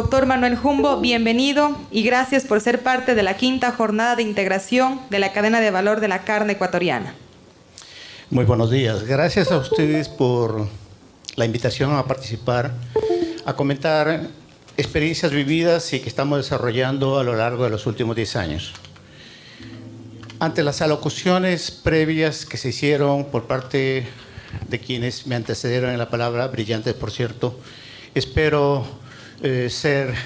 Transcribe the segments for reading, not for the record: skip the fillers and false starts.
Doctor Manuel Jumbo, bienvenido y gracias por ser parte de la 5ª jornada de integración de la cadena de valor de la carne ecuatoriana. Muy buenos días. Gracias a ustedes por la invitación a participar, a comentar experiencias vividas y que estamos desarrollando a lo largo de los últimos 10 años. Ante las alocuciones previas que se hicieron por parte de quienes me antecedieron en la palabra, brillantes por cierto, espero ser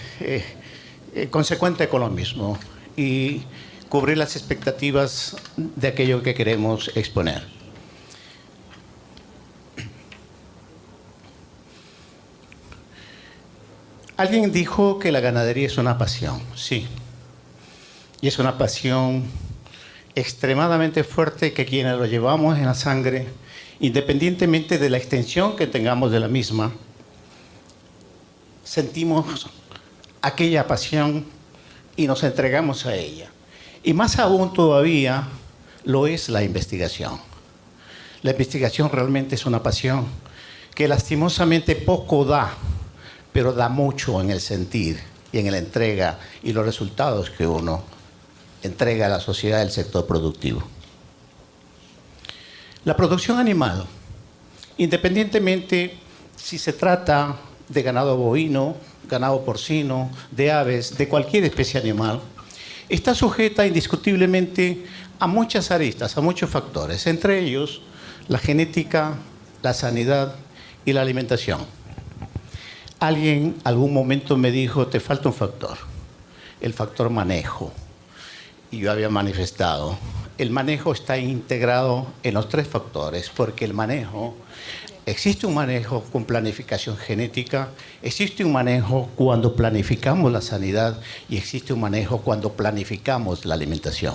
consecuente con lo mismo y cubrir las expectativas de aquello que queremos exponer. Alguien dijo que la ganadería es una pasión, sí, y es una pasión extremadamente fuerte que quienes lo llevamos en la sangre, independientemente de la extensión que tengamos de la misma, sentimos aquella pasión y nos entregamos a ella. Y más aún todavía lo es la investigación. La investigación realmente es una pasión que lastimosamente poco da, pero da mucho en el sentir y en la entrega y los resultados que uno entrega a la sociedad del sector productivo. La producción animal, independientemente si se trata de ganado bovino, ganado porcino, de aves, de cualquier especie animal, está sujeta indiscutiblemente a muchas aristas, a muchos factores, entre ellos la genética, la sanidad y la alimentación. Alguien algún momento me dijo, te falta un factor, el factor manejo. Y yo había manifestado, el manejo está integrado en los 3 factores, porque el manejo, existe un manejo con planificación genética, existe un manejo cuando planificamos la sanidad y existe un manejo cuando planificamos la alimentación.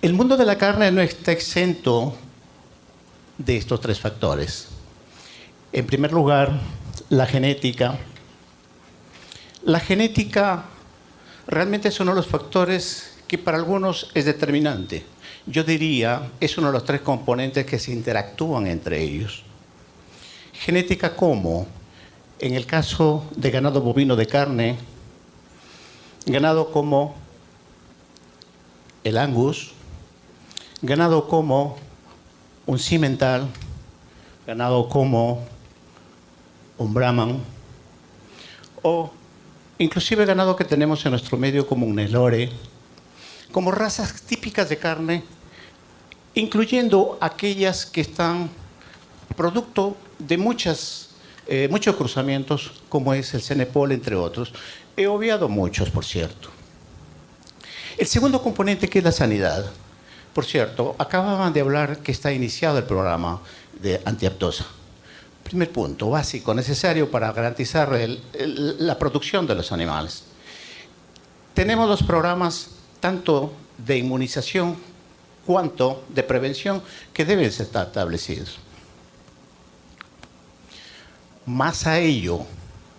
El mundo de la carne no está exento de estos 3 factores. En primer lugar, la genética. La genética realmente es uno de los factores que para algunos es determinante. Yo diría, es uno de los 3 componentes que se interactúan entre ellos. Genética como, en el caso de ganado bovino de carne, ganado como el Angus, ganado como un Simmental, ganado como un Brahman, o inclusive ganado que tenemos en nuestro medio como un Nelore, como razas típicas de carne, incluyendo aquellas que están producto de muchos cruzamientos, como es el Cenepol, entre otros. He obviado muchos, por cierto. El segundo componente, que es la sanidad. Por cierto, acababan de hablar que está iniciado el programa de antiaptosa. Primer punto básico, necesario para garantizar la producción de los animales. Tenemos los programas tanto de inmunización cuanto de prevención que deben estar establecidos. Más a ello,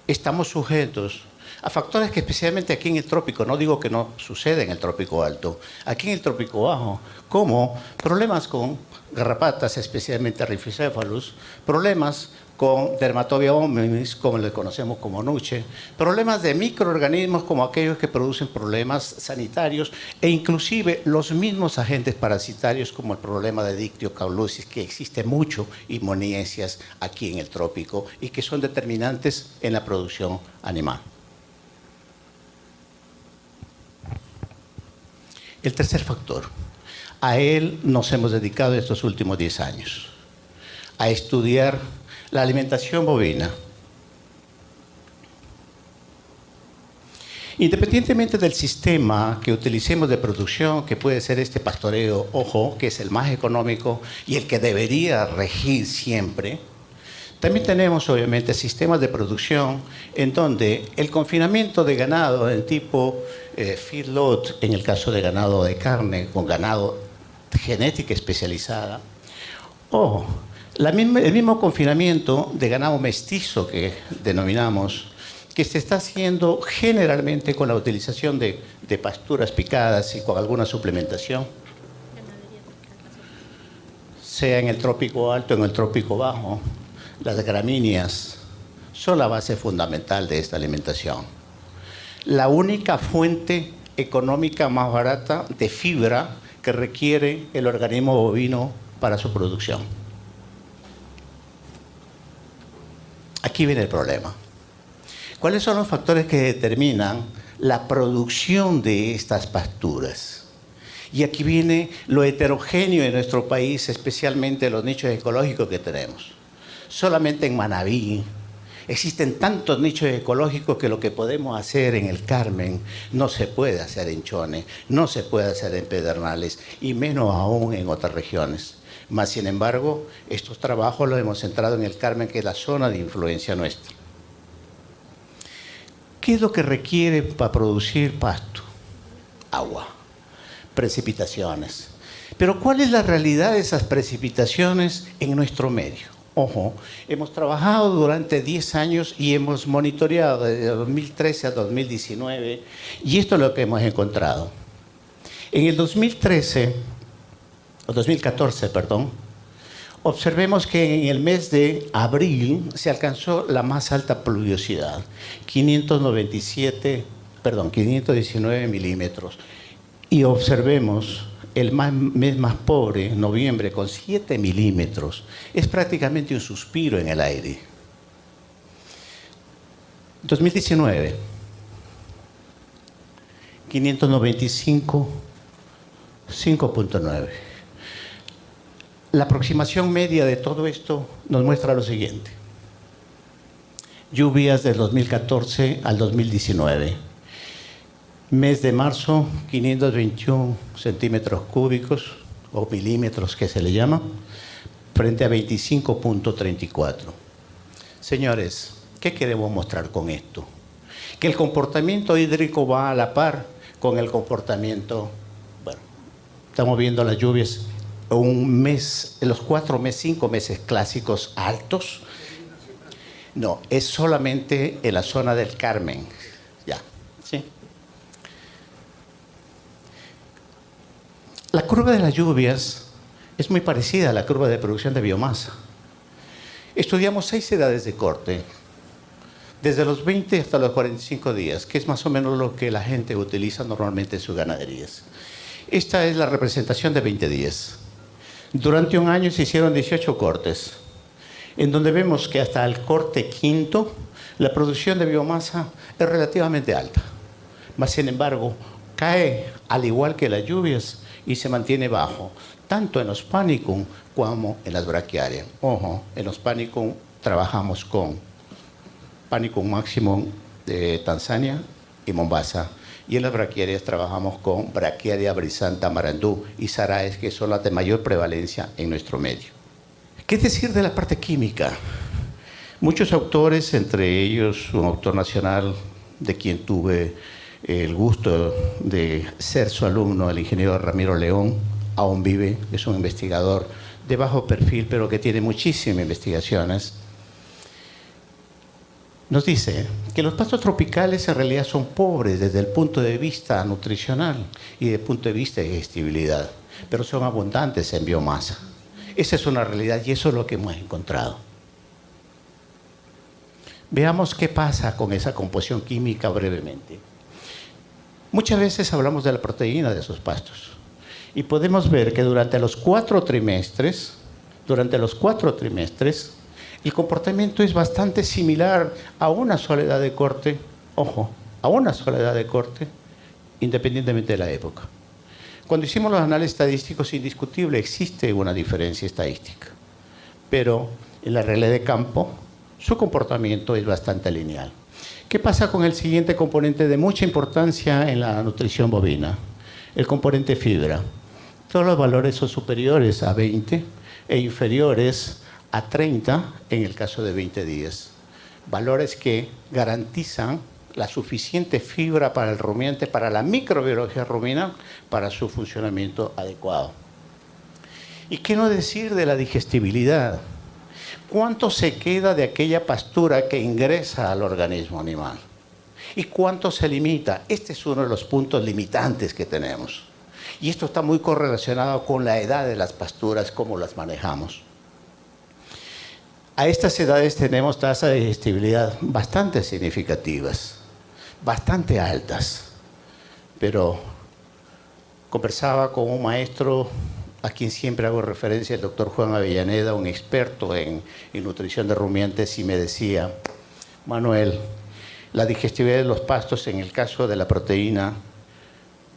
estamos sujetos a factores que especialmente aquí en el trópico, no digo que no sucede en el trópico alto, aquí en el trópico bajo, como problemas con garrapatas, especialmente Rhiphicephalus, problemas con Dermatobia hominis, como le conocemos como nuche, problemas de microorganismos como aquellos que producen problemas sanitarios e inclusive los mismos agentes parasitarios como el problema de Dictyocaulosis, que existe mucho y moniencias aquí en el trópico y que son determinantes en la producción animal. El tercer factor, a él nos hemos dedicado estos últimos 10 años, a estudiar la alimentación bovina. Independientemente del sistema que utilicemos de producción, que puede ser este pastoreo, ojo, que es el más económico y el que debería regir siempre, también tenemos obviamente sistemas de producción en donde el confinamiento de ganado en tipo feedlot, en el caso de ganado de carne, con ganado genética especializada, o el mismo confinamiento de ganado mestizo que denominamos, que se está haciendo generalmente con la utilización de pasturas picadas y con alguna suplementación, sea en el trópico alto o en el trópico bajo. Las gramíneas son la base fundamental de esta alimentación. La única fuente económica más barata de fibra que requiere el organismo bovino para su producción. Aquí viene el problema. ¿Cuáles son los factores que determinan la producción de estas pasturas? Y aquí viene lo heterogéneo de nuestro país, especialmente los nichos ecológicos que tenemos. Solamente en Manabí existen tantos nichos ecológicos que lo que podemos hacer en el Carmen no se puede hacer en Chone, no se puede hacer en Pedernales y menos aún en otras regiones. Mas, sin embargo, estos trabajos los hemos centrado en el Carmen, que es la zona de influencia nuestra. ¿Qué es lo que requiere para producir pasto? Agua, precipitaciones. Pero ¿cuál es la realidad de esas precipitaciones en nuestro medio? Ojo, hemos trabajado durante 10 años y hemos monitoreado desde 2013 a 2019 y esto es lo que hemos encontrado. En el 2014, observemos que en el mes de abril se alcanzó la más alta pluviosidad, 519 milímetros. Y observemos el mes más pobre, noviembre, con 7 milímetros. Es prácticamente un suspiro en el aire. 2019, 595, 5.9. La aproximación media de todo esto nos muestra lo siguiente. Lluvias del 2014 al 2019. Mes de marzo, 521 centímetros cúbicos o milímetros que se le llama, frente a 25.34. Señores, ¿qué queremos mostrar con esto? Que el comportamiento hídrico va a la par con el comportamiento, bueno, estamos viendo las lluvias un mes, en los 5 meses clásicos altos. No, es solamente en la zona del Carmen. Ya, ¿sí? La curva de las lluvias es muy parecida a la curva de producción de biomasa. Estudiamos 6 edades de corte, desde los 20 hasta los 45 días, que es más o menos lo que la gente utiliza normalmente en sus ganaderías. Esta es la representación de 20 días. Durante un año se hicieron 18 cortes, en donde vemos que hasta el corte quinto la producción de biomasa es relativamente alta. Mas, sin embargo, cae al igual que las lluvias y se mantiene bajo, tanto en los panicum como en las braquiarias. Ojo, en los panicum trabajamos con Panicum maximum de Tanzania y Mombasa. Y en las braquiarias trabajamos con Braquiaria brisanta marandú y Saraes, que son las de mayor prevalencia en nuestro medio. ¿Qué decir de la parte química? Muchos autores, entre ellos un autor nacional de quien tuve el gusto de ser su alumno, el ingeniero Ramiro León, aún vive, es un investigador de bajo perfil, pero que tiene muchísimas investigaciones. Nos dice que los pastos tropicales en realidad son pobres desde el punto de vista nutricional y desde el punto de vista de digestibilidad, pero son abundantes en biomasa. Esa es una realidad y eso es lo que hemos encontrado. Veamos qué pasa con esa composición química brevemente. Muchas veces hablamos de la proteína de esos pastos y podemos ver que durante los 4 trimestres, el comportamiento es bastante similar a una sola edad de corte, ojo, a una sola edad de corte, independientemente de la época. Cuando hicimos los análisis estadísticos, indiscutible, existe una diferencia estadística, pero en la realidad de campo, su comportamiento es bastante lineal. ¿Qué pasa con el siguiente componente de mucha importancia en la nutrición bovina? El componente fibra. Todos los valores son superiores a 20 e inferiores a 30 en el caso de 20 días. Valores que garantizan la suficiente fibra para el rumiante, para la microbiología ruminal, para su funcionamiento adecuado. ¿Y qué no decir de la digestibilidad? ¿Cuánto se queda de aquella pastura que ingresa al organismo animal? ¿Y cuánto se limita? Este es uno de los puntos limitantes que tenemos. Y esto está muy correlacionado con la edad de las pasturas, cómo las manejamos. A estas edades tenemos tasas de digestibilidad bastante significativas, bastante altas, pero conversaba con un maestro a quien siempre hago referencia, el doctor Juan Avellaneda, un experto en nutrición de rumiantes, y me decía: Manuel, la digestibilidad de los pastos en el caso de la proteína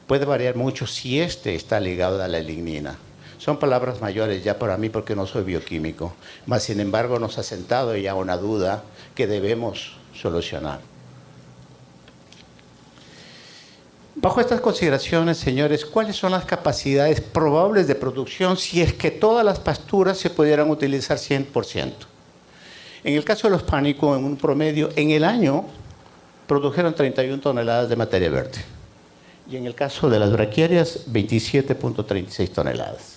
puede variar mucho si está ligado a la lignina. Son palabras mayores ya para mí porque no soy bioquímico, mas sin embargo nos ha sentado ya una duda que debemos solucionar. Bajo estas consideraciones, señores, ¿cuáles son las capacidades probables de producción si es que todas las pasturas se pudieran utilizar 100%? En el caso de los pánicos, en un promedio, en el año produjeron 31 toneladas de materia verde. Y en el caso de las braquiarias, 27.36 toneladas.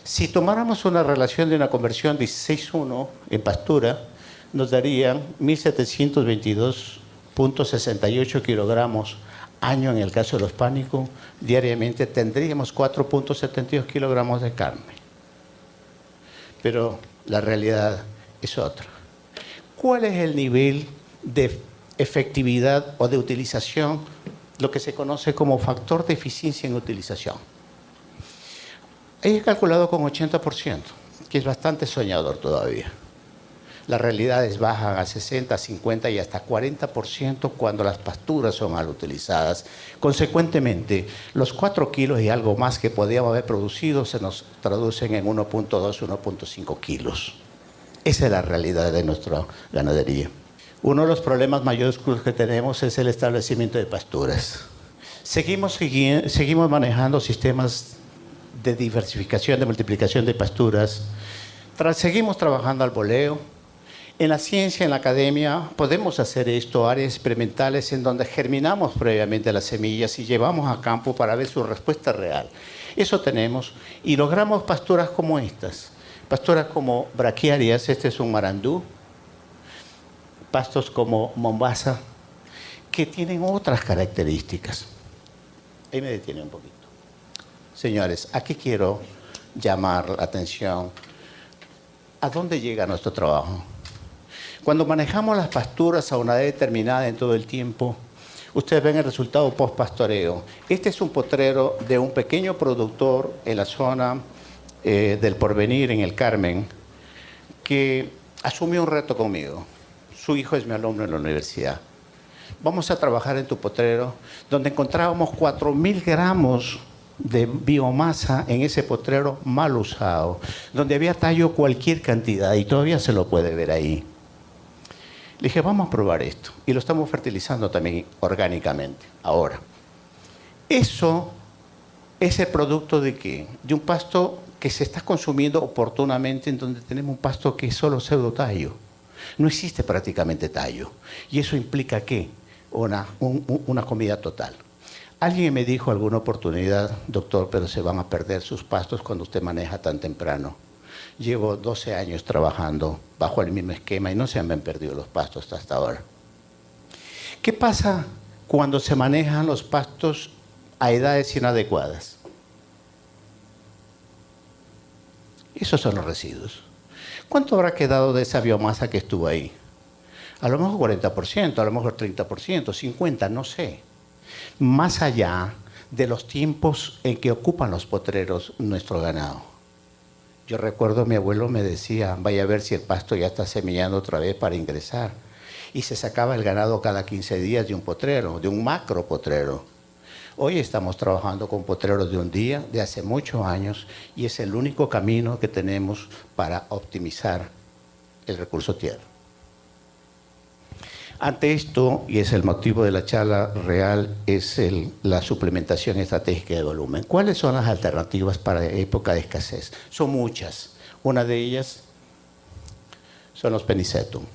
Si tomáramos una relación de una conversión 16:1 en pastura, nos darían 1.722.68 kilogramos año en el caso de los pánicos. Diariamente tendríamos 4.72 kilogramos de carne. Pero la realidad es otra. ¿Cuál es el nivel de efectividad o de utilización, lo que se conoce como factor de eficiencia en utilización? He calculado con 80%, que es bastante soñador todavía. Las realidades bajan a 60, 50 y hasta 40% cuando las pasturas son mal utilizadas. Consecuentemente, los 4 kilos y algo más que podíamos haber producido se nos traducen en 1.2, 1.5 kilos. Esa es la realidad de nuestra ganadería. Uno de los problemas mayores que tenemos es el establecimiento de pasturas. Seguimos manejando sistemas de diversificación, de multiplicación de pasturas. Seguimos trabajando al boleo. En la ciencia, en la academia, podemos hacer esto, áreas experimentales en donde germinamos previamente las semillas y llevamos a campo para ver su respuesta real. Eso tenemos y logramos pasturas como estas. Pasturas como braquiarias, este es un marandú. Pastos como Mombasa, que tienen otras características. Ahí me detiene un poquito. Señores, aquí quiero llamar la atención. ¿A dónde llega nuestro trabajo? Cuando manejamos las pasturas a una edad determinada en todo el tiempo, ustedes ven el resultado post-pastoreo. Este es un potrero de un pequeño productor en la zona del Porvenir, en el Carmen, que asumió un reto conmigo. Su hijo es mi alumno en la universidad. Vamos a trabajar en tu potrero, donde encontrábamos 4.000 gramos de biomasa en ese potrero mal usado, donde había tallo cualquier cantidad y todavía se lo puede ver ahí. Le dije, vamos a probar esto y lo estamos fertilizando también orgánicamente. Ahora, eso es el producto de ¿qué? De un pasto que se está consumiendo oportunamente, en donde tenemos un pasto que es solo pseudotallo. No existe prácticamente tallo. Y eso implica ¿qué? Una comida total. Alguien me dijo alguna oportunidad, doctor, pero se van a perder sus pastos cuando usted maneja tan temprano. Llevo 12 años trabajando bajo el mismo esquema y no se me han perdido los pastos hasta ahora. ¿Qué pasa cuando se manejan los pastos a edades inadecuadas? Esos son los residuos. ¿Cuánto habrá quedado de esa biomasa que estuvo ahí? A lo mejor 40%, a lo mejor 30%, 50%, no sé. Más allá de los tiempos en que ocupan los potreros nuestro ganado. Yo recuerdo mi abuelo me decía, vaya a ver si el pasto ya está semillando otra vez para ingresar. Y se sacaba el ganado cada 15 días de un potrero, de un macro potrero. Hoy estamos trabajando con potreros de un día, de hace muchos años, y es el único camino que tenemos para optimizar el recurso tierra. Ante esto, y es el motivo de la charla real, es la suplementación estratégica de volumen. ¿Cuáles son las alternativas para época de escasez? Son muchas. Una de ellas son los penicetum.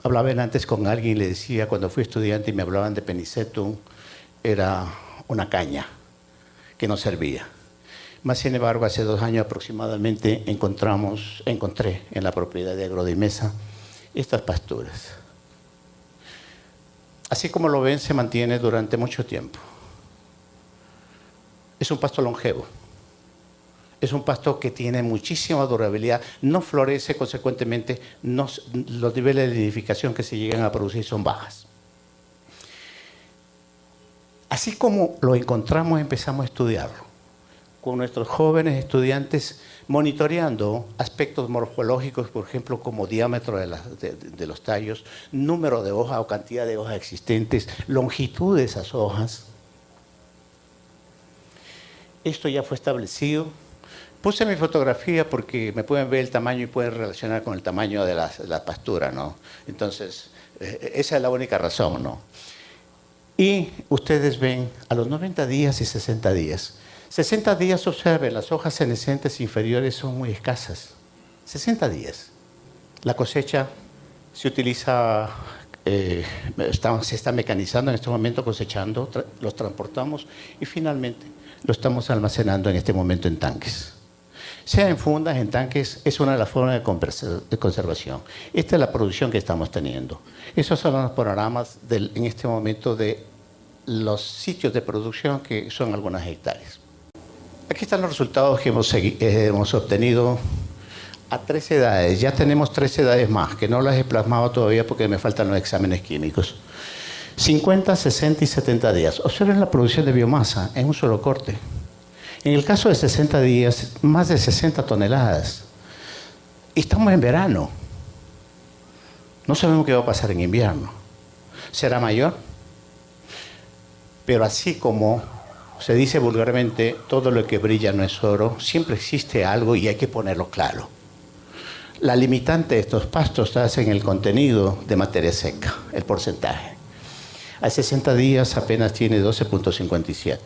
Hablaba antes con alguien y le decía, cuando fui estudiante y me hablaban de penicetum, era una caña que no servía. Más sin embargo, hace 2 años aproximadamente encontré en la propiedad de Agrodimesa estas pasturas. Así como lo ven, se mantiene durante mucho tiempo. Es un pasto longevo. Es un pasto que tiene muchísima durabilidad, no florece, consecuentemente los niveles de nidificación que se llegan a producir son bajas. Así como lo encontramos, empezamos a estudiarlo con nuestros jóvenes estudiantes, monitoreando aspectos morfológicos, por ejemplo, como diámetro de los tallos, número de hojas o cantidad de hojas existentes, longitud de esas hojas. Esto ya fue establecido. Puse mi fotografía porque me pueden ver el tamaño y pueden relacionar con el tamaño de la pastura, ¿no? Entonces, esa es la única razón, ¿no? Y ustedes ven a los 90 días y 60 días. 60 días, observen, las hojas senescentes inferiores son muy escasas. 60 días. La cosecha se utiliza, se está mecanizando en este momento, cosechando, los transportamos y finalmente lo estamos almacenando en este momento en tanques. Sea en fundas, en tanques, es una de las formas de conservación. Esta es la producción que estamos teniendo. Esos son los panoramas en este momento de los sitios de producción, que son algunas hectáreas. Aquí están los resultados que hemos obtenido a 3 edades. Ya tenemos 3 edades más, que no las he plasmado todavía porque me faltan los exámenes químicos. 50, 60 y 70 días. Observen la producción de biomasa en un solo corte. En el caso de 60 días, más de 60 toneladas. Y estamos en verano. No sabemos qué va a pasar en invierno. ¿Será mayor? Pero así como se dice vulgarmente, todo lo que brilla no es oro, siempre existe algo y hay que ponerlo claro. La limitante de estos pastos está en el contenido de materia seca, el porcentaje. A 60 días apenas tiene 12.57.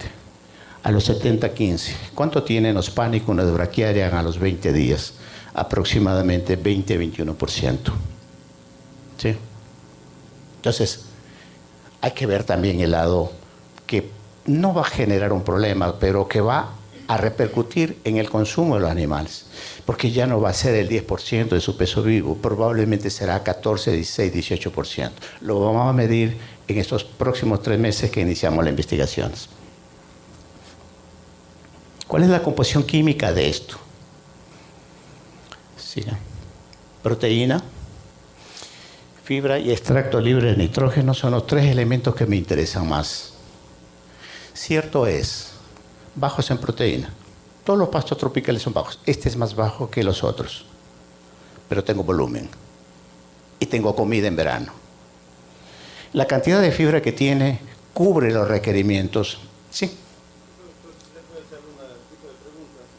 A los 70, 15. ¿Cuánto tienen los pánicos de braquiaria a los 20 días? Aproximadamente 20-21%. ¿Sí? Entonces, hay que ver también el lado que no va a generar un problema, pero que va a repercutir en el consumo de los animales, porque ya no va a ser el 10% de su peso vivo, probablemente será 14, 16, 18%. Lo vamos a medir en estos próximos 3 meses que iniciamos las investigaciones. ¿Cuál es la composición química de esto? Siga. Proteína, fibra y extracto libre de nitrógeno son los 3 elementos que me interesan más. Cierto es, bajos en proteína. Todos los pastos tropicales son bajos. Este es más bajo que los otros, pero tengo volumen y tengo comida en verano. La cantidad de fibra que tiene cubre los requerimientos. Sí.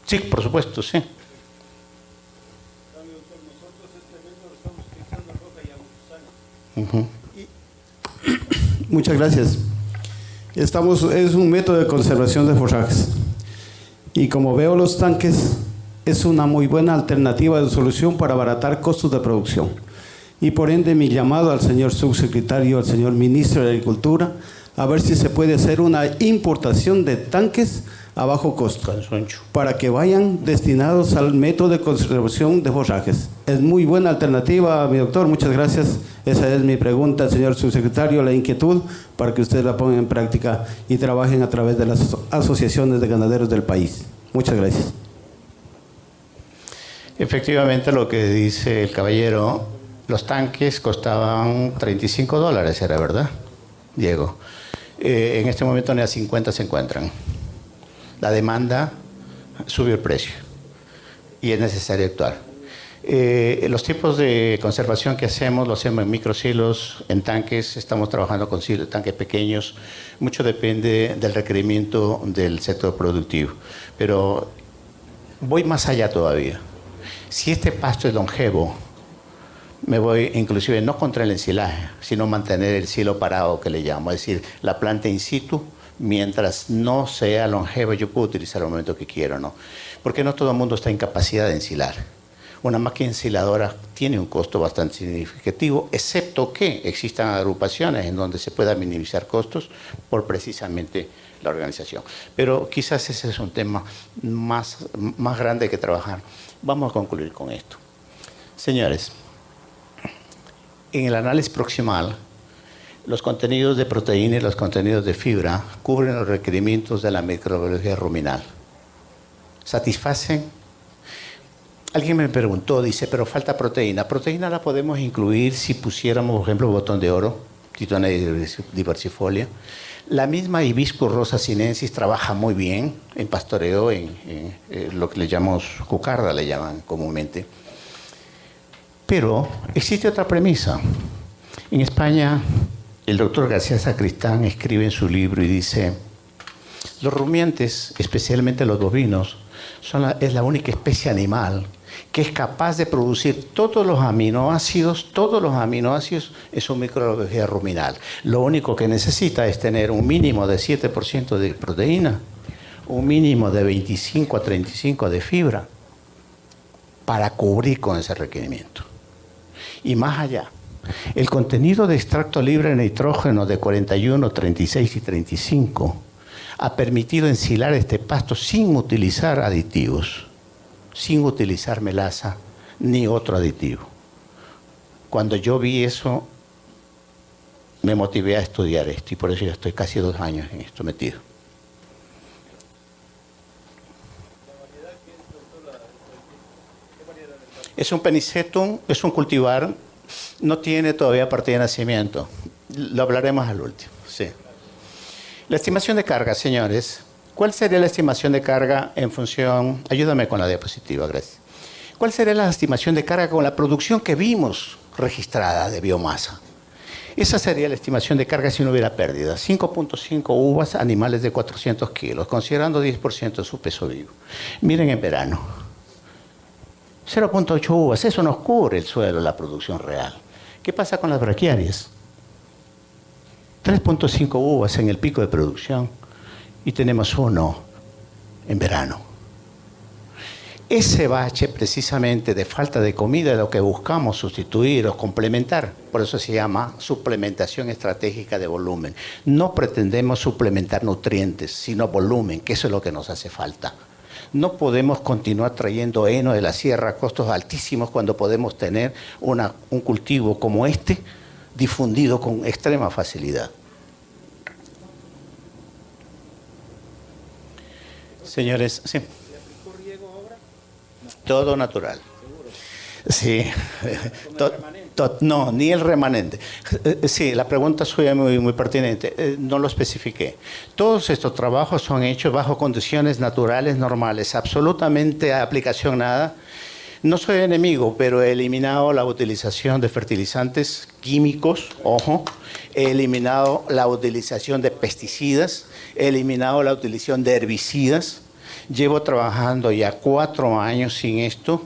Sí, por supuesto, sí. Muchas gracias. Es un método de conservación de forrajes. Y como veo los tanques, es una muy buena alternativa de solución para abaratar costos de producción. Y por ende mi llamado al señor subsecretario, al señor ministro de Agricultura, a ver si se puede hacer una importación de tanques a bajo costo, para que vayan destinados al método de conservación de forrajes. Es muy buena alternativa, mi doctor, muchas gracias. Esa es mi pregunta, señor subsecretario, la inquietud, para que ustedes la pongan en práctica y trabajen a través de las asociaciones de ganaderos del país. Muchas gracias. Efectivamente, lo que dice el caballero, los tanques costaban $35, ¿era verdad, Diego? En este momento ni a 50 se encuentran. La demanda subió el precio y es necesario actuar. Los tipos de conservación que hacemos, lo hacemos en microsilos, en tanques, estamos trabajando con tanques pequeños. Mucho depende del requerimiento del sector productivo. Pero voy más allá todavía. Si este pasto es longevo, me voy inclusive no contra el ensilaje, sino mantener el silo parado, que le llamo, es decir, la planta in situ. Mientras no sea longeva, yo puedo utilizar el momento que quiero, ¿no? Porque no todo el mundo está en capacidad de ensilar. Una máquina ensiladora tiene un costo bastante significativo, excepto que existan agrupaciones en donde se pueda minimizar costos por precisamente la organización. Pero quizás ese es un tema más grande que trabajar. Vamos a concluir con esto. Señores, en el análisis proximal, los contenidos de proteína y los contenidos de fibra cubren los requerimientos de la microbiología ruminal. satisfacen. Alguien me preguntó, dice, pero falta proteína. Proteína la podemos incluir si pusiéramos, por ejemplo, botón de oro, Titania diversifolia. La misma Hibiscus rosa sinensis trabaja muy bien en pastoreo, en lo que le llamamos cucarda, le llaman comúnmente. Pero existe otra premisa. En España, el doctor García Sacristán escribe en su libro y dice, los rumiantes, especialmente los bovinos, es la única especie animal que es capaz de producir todos los aminoácidos en su microbiología ruminal. Lo único que necesita es tener un mínimo de 7% de proteína, un mínimo de 25 a 35 de fibra, para cubrir con ese requerimiento. Y más allá, el contenido de extracto libre de nitrógeno de 41, 36 y 35 ha permitido ensilar este pasto sin utilizar aditivos, sin utilizar melaza ni otro aditivo. Cuando yo vi eso, me motivé a estudiar esto y por eso ya estoy casi 2 años en esto metido. Es un penicetum, es un cultivar, no tiene todavía partida de nacimiento. Lo hablaremos al último, sí. La estimación de carga, señores. ¿Cuál sería la estimación de carga en función? Ayúdame con la diapositiva, gracias. ¿Cuál sería la estimación de carga con la producción que vimos registrada de biomasa? Esa sería la estimación de carga si no hubiera pérdida. 5.5 uvas, animales de 400 kilos, considerando 10% de su peso vivo. Miren en verano. 0.8 uvas, eso nos cubre el suelo, la producción real. ¿Qué pasa con las braquiarias? 3.5 uvas en el pico de producción y tenemos 1 en verano. Ese bache precisamente de falta de comida es lo que buscamos sustituir o complementar. Por eso se llama suplementación estratégica de volumen. No pretendemos suplementar nutrientes, sino volumen, que eso es lo que nos hace falta. No podemos continuar trayendo heno de la sierra a costos altísimos cuando podemos tener un cultivo como este difundido con extrema facilidad. Señores, sí. Todo natural. Sí. No, ni el remanente. Sí, la pregunta suya es muy pertinente. No lo especifiqué. Todos estos trabajos son hechos bajo condiciones naturales, normales. Absolutamente aplicación nada. No soy enemigo, pero he eliminado la utilización de fertilizantes químicos, ojo. He eliminado la utilización de pesticidas. He eliminado la utilización de herbicidas. Llevo trabajando ya 4 años sin esto.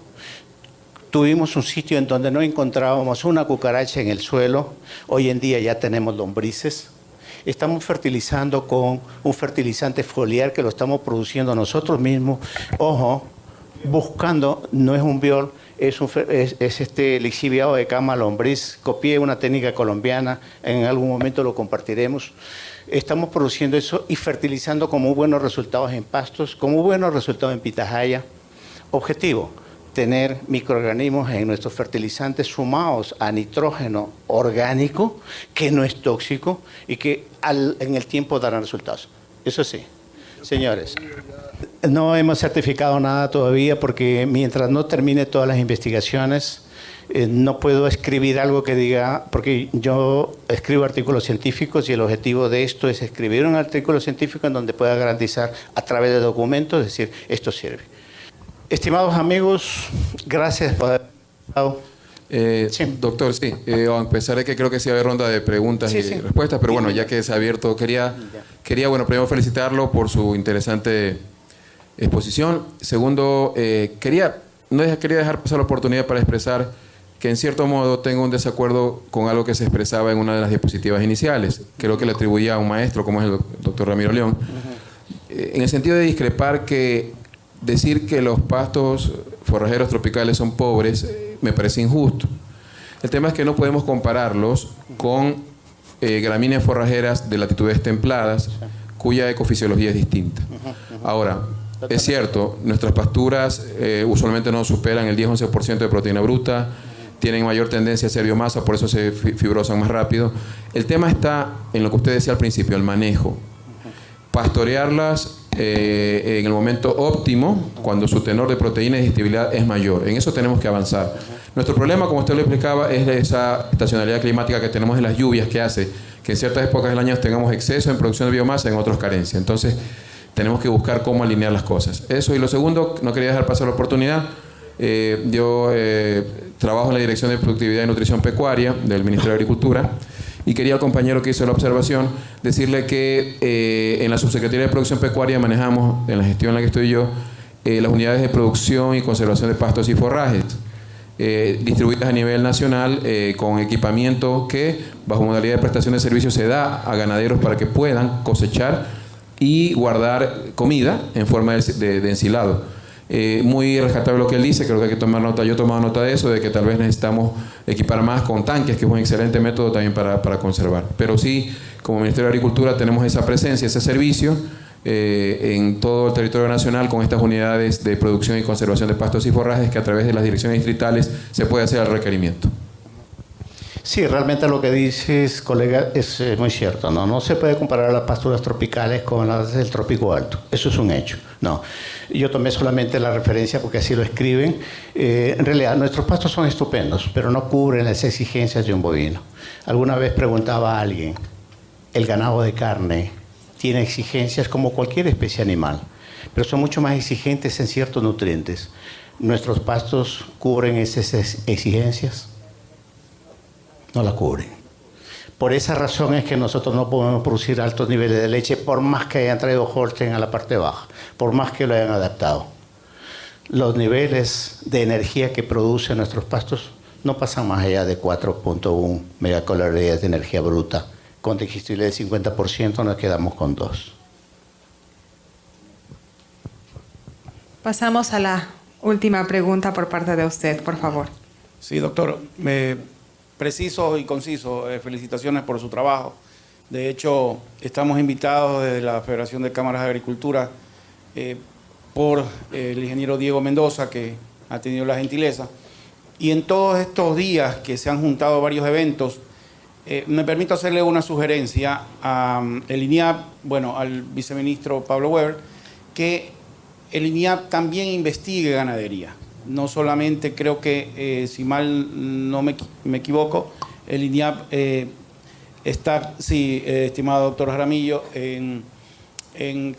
Tuvimos un sitio en donde no encontrábamos una cucaracha en el suelo. Hoy en día ya tenemos lombrices. Estamos fertilizando con un fertilizante foliar que lo estamos produciendo nosotros mismos. Ojo, buscando, no es un biol, es este lixiviado de cama lombriz. Copié una técnica colombiana, en algún momento lo compartiremos. Estamos produciendo eso y fertilizando con muy buenos resultados en pastos, con muy buenos resultados en pitahaya. Objetivo, tener microorganismos en nuestros fertilizantes sumados a nitrógeno orgánico, que no es tóxico y que en el tiempo darán resultados. Eso sí, señores, no hemos certificado nada todavía porque mientras no termine todas las investigaciones, no puedo escribir algo que diga, porque yo escribo artículos científicos y el objetivo de esto es escribir un artículo científico en donde pueda garantizar a través de documentos, es decir, esto sirve. Estimados amigos, gracias por haber estado. Sí. Doctor, sí, empezaré que creo que sí va a haber ronda de preguntas y respuestas, pero bueno, ya que se ha abierto, quería bueno, primero felicitarlo por su interesante exposición. Segundo, quería dejar pasar la oportunidad para expresar que en cierto modo tengo un desacuerdo con algo que se expresaba en una de las diapositivas iniciales. Creo que le atribuía a un maestro como es el doctor Ramiro León. En el sentido de discrepar que decir que los pastos forrajeros tropicales son pobres me parece injusto. El tema es que no podemos compararlos con gramíneas forrajeras de latitudes templadas, cuya ecofisiología es distinta. Ahora, es cierto, nuestras pasturas usualmente no superan el 10-11% de proteína bruta, tienen mayor tendencia a ser biomasa, por eso se fibrosan más rápido. El tema está en lo que usted decía al principio, el manejo. Pastorearlas en el momento óptimo, cuando su tenor de proteína y digestibilidad es mayor. En eso tenemos que avanzar. Nuestro problema, como usted lo explicaba, es esa estacionalidad climática que tenemos en las lluvias, que hace que en ciertas épocas del año tengamos exceso en producción de biomasa, en otros carencia. Entonces, tenemos que buscar cómo alinear las cosas. Eso. Y lo segundo, no quería dejar pasar la oportunidad. Yo trabajo en la Dirección de Productividad y Nutrición Pecuaria del Ministerio de Agricultura, y quería al compañero que hizo la observación decirle que en la Subsecretaría de Producción Pecuaria manejamos, en la gestión en la que estoy yo, las unidades de producción y conservación de pastos y forrajes, distribuidas a nivel nacional, con equipamiento que, bajo modalidad de prestación de servicios, se da a ganaderos para que puedan cosechar y guardar comida en forma de ensilado. Muy rescatable lo que él dice, creo que hay que tomar nota. Yo he tomado nota de eso, de que tal vez necesitamos equipar más con tanques, que es un excelente método también para conservar. Pero sí, como Ministerio de Agricultura tenemos esa presencia, ese servicio en todo el territorio nacional, con estas unidades de producción y conservación de pastos y forrajes, que a través de las direcciones distritales se puede hacer el requerimiento. Sí, realmente lo que dices, colega, es muy cierto, ¿no? No se puede comparar las pasturas tropicales con las del trópico alto. Eso es un hecho. No. Yo tomé solamente la referencia porque así lo escriben. En realidad, nuestros pastos son estupendos, pero no cubren las exigencias de un bovino. Alguna vez preguntaba a alguien, ¿el ganado de carne tiene exigencias como cualquier especie animal, pero son mucho más exigentes en ciertos nutrientes? ¿Nuestros pastos cubren esas exigencias? No la cubren. Por esa razón es que nosotros no podemos producir altos niveles de leche, por más que hayan traído Holstein a la parte baja, por más que lo hayan adaptado. Los niveles de energía que producen nuestros pastos no pasan más allá de 4.1 megacalorías de energía bruta. Con digestibilidad del 50% nos quedamos con 2. Pasamos a la última pregunta por parte de usted, por favor. Sí, doctor. Preciso y conciso, felicitaciones por su trabajo. De hecho, estamos invitados desde la Federación de Cámaras de Agricultura por el ingeniero Diego Mendoza, que ha tenido la gentileza. Y en todos estos días que se han juntado varios eventos, me permito hacerle una sugerencia al INIAP, al viceministro Pablo Weber, que el INIAP también investigue ganadería. No solamente, creo que, si mal no me equivoco, el INIAP está, sí, estimado doctor Jaramillo, en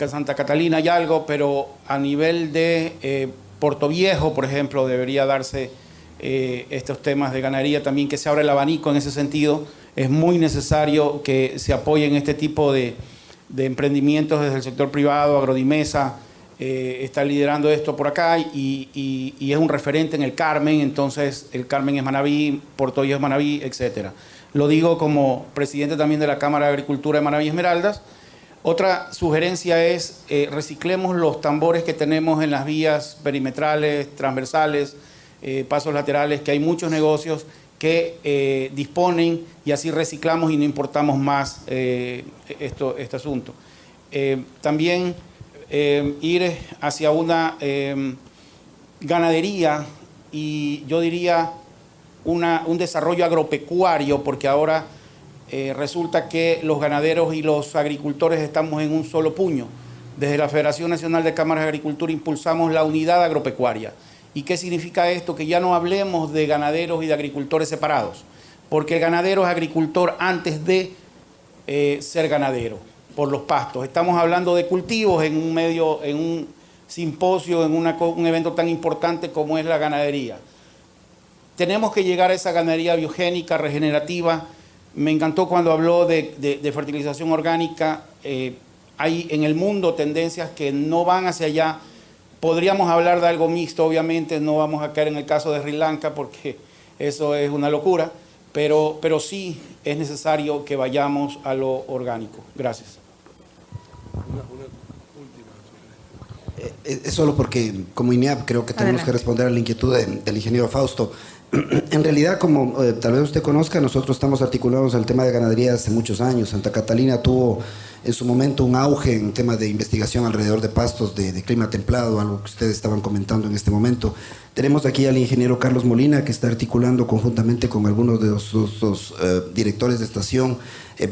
Santa Catalina hay algo, pero a nivel de Puerto Viejo, por ejemplo, debería darse estos temas de ganadería también, que se abra el abanico en ese sentido. Es muy necesario que se apoyen este tipo de emprendimientos desde el sector privado. Agrodimesa está liderando esto por acá y es un referente en el Carmen. Entonces el Carmen es Manabí, Puerto Viejo es Manabí, etc. Lo digo como presidente también de la Cámara de Agricultura de Manabí Esmeraldas. Otra sugerencia es reciclemos los tambores que tenemos en las vías perimetrales, transversales, pasos laterales, que hay muchos negocios que disponen, y así reciclamos y no importamos más este asunto. También ir hacia una ganadería y yo diría un desarrollo agropecuario, porque ahora resulta que los ganaderos y los agricultores estamos en un solo puño. Desde la Federación Nacional de Cámaras de Agricultura impulsamos la unidad agropecuaria. ¿Y qué significa esto? Que ya no hablemos de ganaderos y de agricultores separados, porque el ganadero es agricultor antes de ser ganadero por los pastos. Estamos hablando de cultivos en un medio, en un simposio, en un evento tan importante como es la ganadería. Tenemos que llegar a esa ganadería biogénica, regenerativa. Me encantó cuando habló de fertilización orgánica. Hay en el mundo tendencias que no van hacia allá. Podríamos hablar de algo mixto, obviamente, no vamos a caer en el caso de Sri Lanka porque eso es una locura, pero sí es necesario que vayamos a lo orgánico. Gracias. Es solo porque como INEAP creo que tenemos que responder a la inquietud del ingeniero Fausto. En realidad, como tal vez usted conozca, nosotros estamos articulados en el tema de ganadería hace muchos años. Santa Catalina tuvo en su momento un auge en tema de investigación alrededor de pastos de clima templado, algo que ustedes estaban comentando en este momento. Tenemos aquí al ingeniero Carlos Molina, que está articulando conjuntamente con algunos de los directores de estación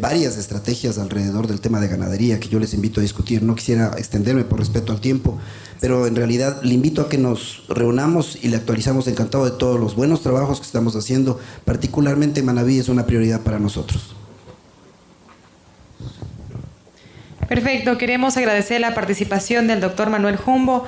varias estrategias alrededor del tema de ganadería que yo les invito a discutir. No quisiera extenderme por respeto al tiempo, pero en realidad le invito a que nos reunamos y le actualizamos encantado de todos los buenos trabajos que estamos haciendo. Particularmente Manabí es una prioridad para nosotros. Perfecto, queremos agradecer la participación del doctor Manuel Jumbo,